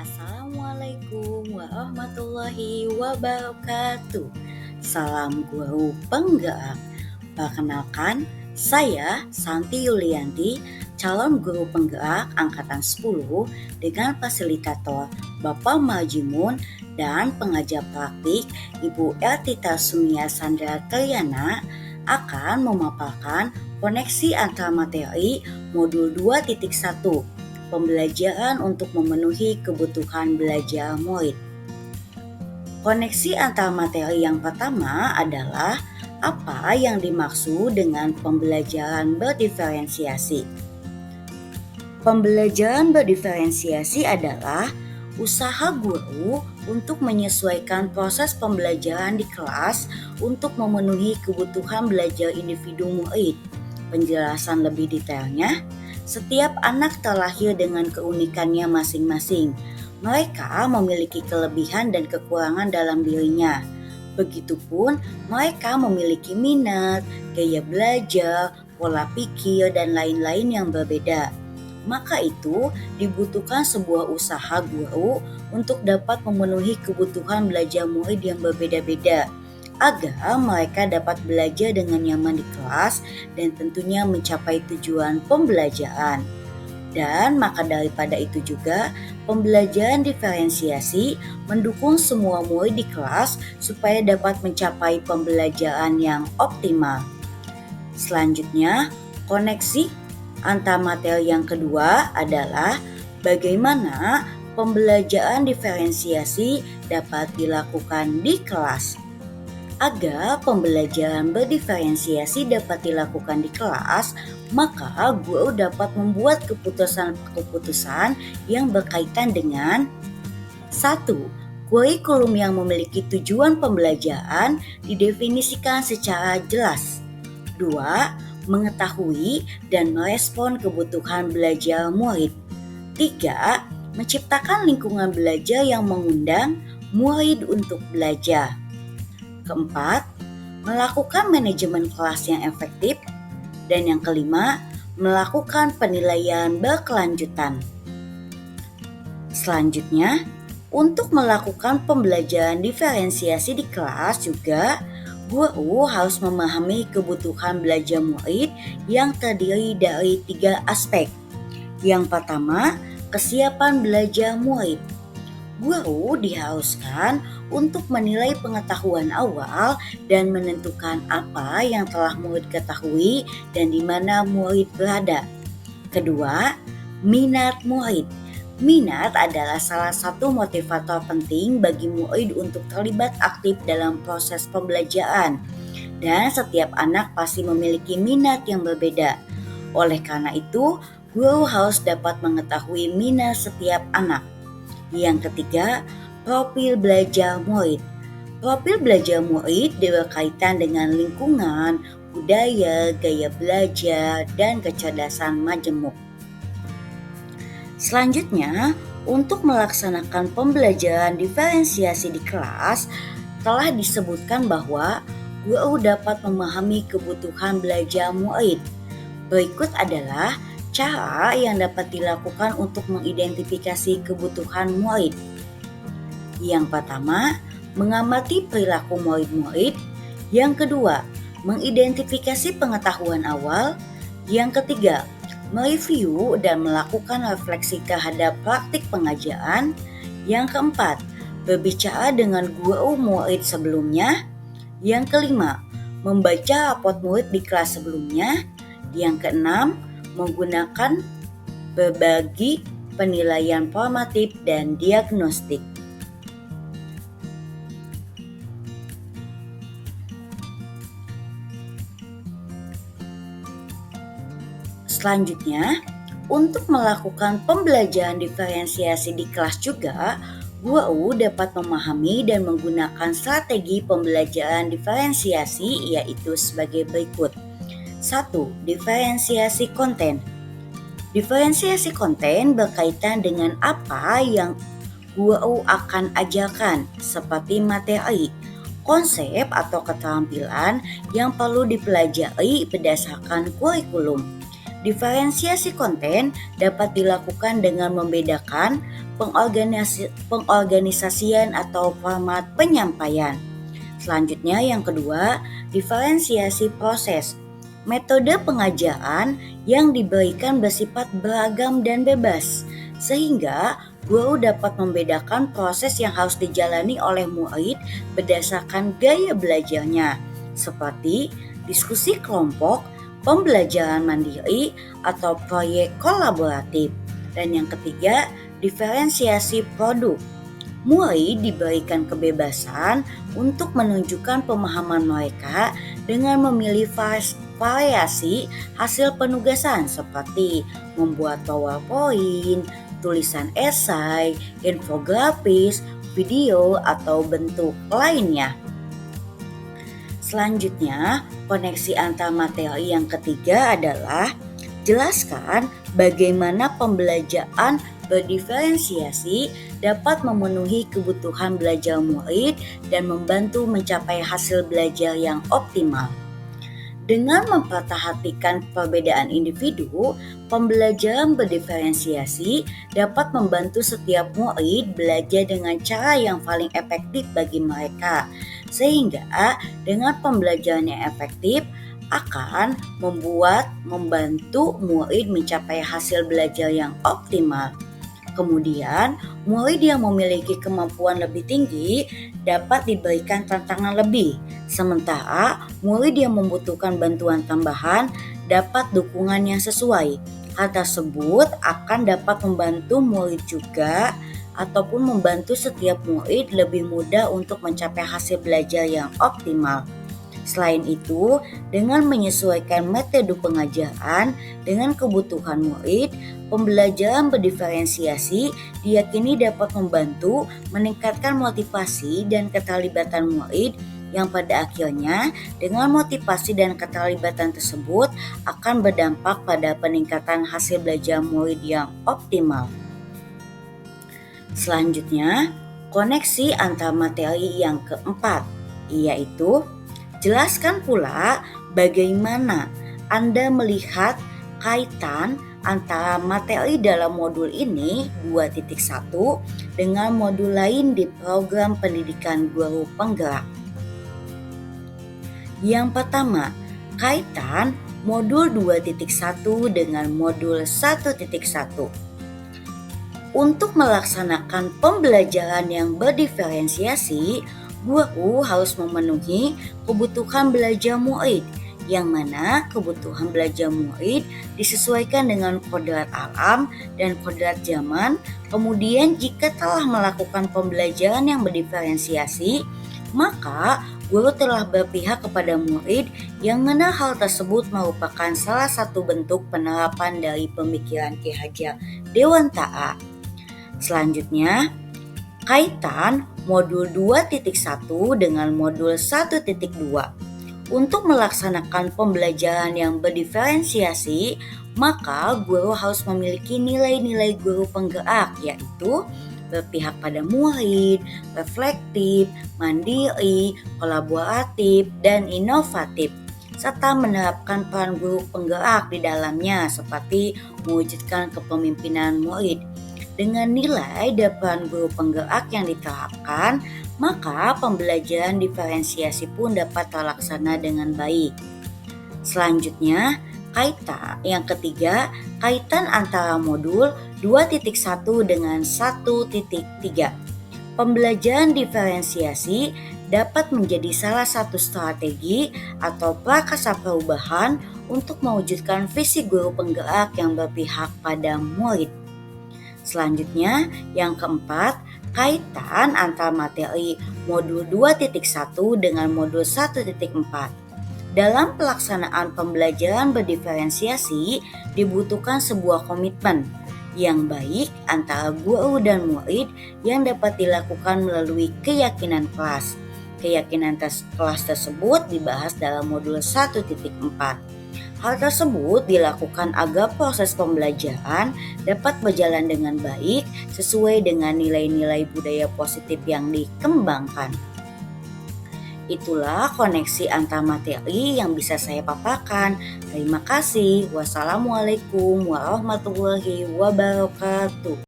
Assalamualaikum warahmatullahi wabarakatuh. Salam guru penggerak. Perkenalkan, saya Santi Yulianti, calon guru penggerak angkatan 10 dengan fasilitator Bapak Marjimun dan pengajar praktik Ibu Ertita Sumia Sandra Triana akan memaparkan koneksi antar materi modul 2.1 pembelajaran untuk memenuhi kebutuhan belajar murid. Koneksi antar materi yang pertama adalah apa yang dimaksud dengan pembelajaran berdiferensiasi. Pembelajaran berdiferensiasi adalah usaha guru untuk menyesuaikan proses pembelajaran di kelas untuk memenuhi kebutuhan belajar individu murid. Penjelasan lebih detailnya, setiap anak terlahir dengan keunikannya masing-masing. Mereka memiliki kelebihan dan kekurangan dalam dirinya. Begitupun mereka memiliki minat, gaya belajar, pola pikir, dan lain-lain yang berbeda. Maka itu dibutuhkan sebuah usaha guru untuk dapat memenuhi kebutuhan belajar murid yang berbeda-beda, agar mereka dapat belajar dengan nyaman di kelas dan tentunya mencapai tujuan pembelajaran. Dan maka daripada itu juga, pembelajaran diferensiasi mendukung semua murid di kelas supaya dapat mencapai pembelajaran yang optimal. Selanjutnya, koneksi antar materi yang kedua adalah bagaimana pembelajaran diferensiasi dapat dilakukan di kelas. Agar pembelajaran berdiferensiasi dapat dilakukan di kelas, maka guru dapat membuat keputusan-keputusan yang berkaitan dengan 1. Kurikulum yang memiliki tujuan pembelajaran didefinisikan secara jelas. 2. Mengetahui dan merespon kebutuhan belajar murid. 3. Menciptakan lingkungan belajar yang mengundang murid untuk belajar. Keempat, melakukan manajemen kelas yang efektif. Dan yang kelima, melakukan penilaian berkelanjutan. Selanjutnya, untuk melakukan pembelajaran diferensiasi di kelas juga, guru harus memahami kebutuhan belajar murid yang terdiri dari 3 aspek. Yang pertama, kesiapan belajar murid. Guru diharuskan untuk menilai pengetahuan awal dan menentukan apa yang telah murid ketahui dan di mana murid berada. Kedua, minat murid. Minat adalah salah satu motivator penting bagi murid untuk terlibat aktif dalam proses pembelajaran. Dan setiap anak pasti memiliki minat yang berbeda. Oleh karena itu, guru harus dapat mengetahui minat setiap anak. Yang ketiga, profil belajar murid. Profil belajar murid berkaitan dengan lingkungan, budaya, gaya belajar, dan kecerdasan majemuk. Selanjutnya, untuk melaksanakan pembelajaran diferensiasi di kelas, telah disebutkan bahwa guru dapat memahami kebutuhan belajar murid. Berikut adalah cara yang dapat dilakukan untuk mengidentifikasi kebutuhan murid. Yang pertama, mengamati perilaku murid-murid. Yang kedua, mengidentifikasi pengetahuan awal. Yang ketiga, mereview dan melakukan refleksi terhadap praktik pengajaran. Yang keempat, berbicara dengan guru murid sebelumnya. Yang kelima, membaca raport murid di kelas sebelumnya. Yang keenam, menggunakan berbagi penilaian formatif dan diagnostik. Selanjutnya, untuk melakukan pembelajaran diferensiasi di kelas juga, guru dapat memahami dan menggunakan strategi pembelajaran diferensiasi yaitu sebagai berikut. 1. Diferensiasi konten. Diferensiasi konten berkaitan dengan apa yang guru akan ajarkan, seperti materi, konsep atau keterampilan yang perlu dipelajari berdasarkan kurikulum. Diferensiasi konten dapat dilakukan dengan membedakan pengorganisasian atau format penyampaian. Selanjutnya yang kedua, diferensiasi proses. Metode pengajaran yang diberikan bersifat beragam dan bebas, sehingga guru dapat membedakan proses yang harus dijalani oleh murid berdasarkan gaya belajarnya, seperti diskusi kelompok, pembelajaran mandiri, atau proyek kolaboratif. Dan yang ketiga, diferensiasi produk. Murid diberikan kebebasan untuk menunjukkan pemahaman mereka dengan memilih variasi hasil penugasan seperti membuat PowerPoint, tulisan esai, infografis, video, atau bentuk lainnya. Selanjutnya, koneksi antar materi yang ketiga adalah jelaskan bagaimana pembelajaran berdiferensiasi dapat memenuhi kebutuhan belajar murid dan membantu mencapai hasil belajar yang optimal. Dengan memperhatikan perbedaan individu, pembelajaran berdiferensiasi dapat membantu setiap murid belajar dengan cara yang paling efektif bagi mereka. Sehingga dengan pembelajaran yang efektif akan membantu murid mencapai hasil belajar yang optimal. Kemudian, murid yang memiliki kemampuan lebih tinggi dapat diberikan tantangan lebih, sementara murid yang membutuhkan bantuan tambahan dapat dukungan yang sesuai. Hal tersebut akan dapat membantu murid juga ataupun membantu setiap murid lebih mudah untuk mencapai hasil belajar yang optimal. Selain itu, dengan menyesuaikan metode pengajaran dengan kebutuhan murid, pembelajaran berdiferensiasi diyakini dapat membantu meningkatkan motivasi dan keterlibatan murid yang pada akhirnya dengan motivasi dan keterlibatan tersebut akan berdampak pada peningkatan hasil belajar murid yang optimal. Selanjutnya, koneksi antar materi yang keempat, yaitu jelaskan pula bagaimana Anda melihat kaitan antara materi dalam modul ini 2.1 dengan modul lain di program pendidikan guru penggerak. Yang pertama, kaitan modul 2.1 dengan modul 1.1. Untuk melaksanakan pembelajaran yang berdiferensiasi, guru harus memenuhi kebutuhan belajar murid, yang mana kebutuhan belajar murid disesuaikan dengan kodrat alam dan kodrat zaman. Kemudian jika telah melakukan pembelajaran yang berdiferensiasi, maka guru telah berpihak kepada murid yang mana hal tersebut merupakan salah satu bentuk penerapan dari pemikiran Ki Hajar Dewantara. Selanjutnya, kaitan modul 2.1 dengan modul 1.2. Untuk melaksanakan pembelajaran yang berdiferensiasi, maka guru harus memiliki nilai-nilai guru penggerak, yaitu berpihak pada murid, reflektif, mandiri, kolaboratif, dan inovatif, serta menerapkan peran guru penggerak di dalamnya seperti mewujudkan kepemimpinan murid. Dengan nilai dan peran guru penggerak yang diterapkan, maka pembelajaran diferensiasi pun dapat terlaksana dengan baik. Selanjutnya, kaitan yang ketiga, kaitan antara modul 2.1 dengan 1.3. Pembelajaran diferensiasi dapat menjadi salah satu strategi atau prakarsa perubahan untuk mewujudkan visi guru penggerak yang berpihak pada murid. Selanjutnya, yang keempat, kaitan antara materi modul 2.1 dengan modul 1.4. Dalam pelaksanaan pembelajaran berdiferensiasi, dibutuhkan sebuah komitmen yang baik antara guru dan murid yang dapat dilakukan melalui keyakinan kelas. Keyakinan kelas tersebut dibahas dalam modul 1.4. Hal tersebut dilakukan agar proses pembelajaran dapat berjalan dengan baik sesuai dengan nilai-nilai budaya positif yang dikembangkan. Itulah koneksi antar materi yang bisa saya paparkan. Terima kasih. Wassalamualaikum warahmatullahi wabarakatuh.